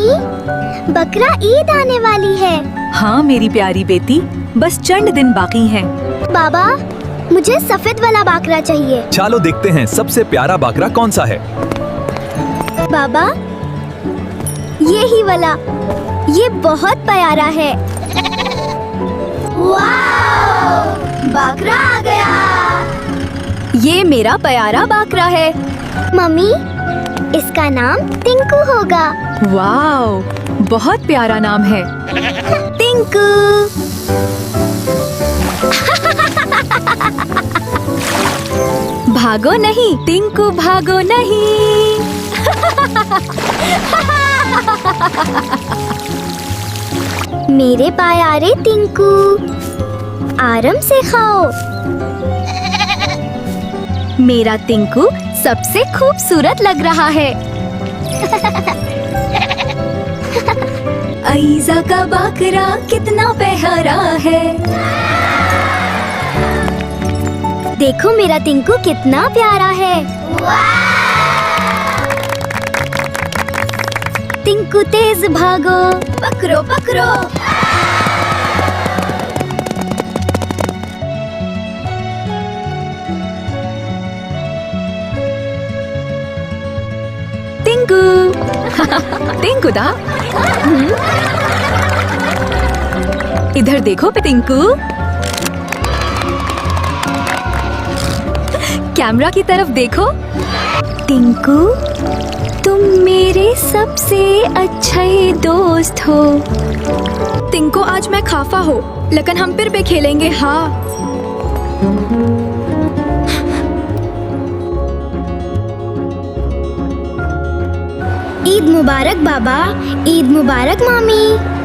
Mummy, बकरा ईद आने वाली है। हाँ मेरी प्यारी बेटी, बस चंद दिन बाकी हैं। बाबा, मुझे सफेद वाला बकरा चाहिए। चलो देखते हैं सबसे प्यारा बकरा कौन सा है। बाबा, ये ही वाला, ये बहुत प्यारा है। वाव! बकरा आ गया। ये मेरा प्यारा बकरा है। मम्मी, इसका नाम टिंकू होगा। वाव, बहुत प्यारा नाम है। टिंकू। भागो नहीं टिंकू, भागो नहीं। मेरे प्यारे टिंकू, आराम से खाओ। मेरा टिंकू सबसे खूबसूरत लग रहा है। ऐज़ा का बकरा कितना प्यारा है। देखो मेरा टिंकू कितना प्यारा है। टिंकू तेज भागो, पकड़ो पकड़ो। टिंकू। टिंकू दा। इधर देखो टिंकू। कैमरा की तरफ देखो। टिंकू, तुम मेरे सबसे अच्छे दोस्त हो। टिंकू, आज मैं खाफा हो, लेकिन हम फिर भी खेलेंगे। हाँ। ईद मुबारक बाबा, ईद मुबारक मामी।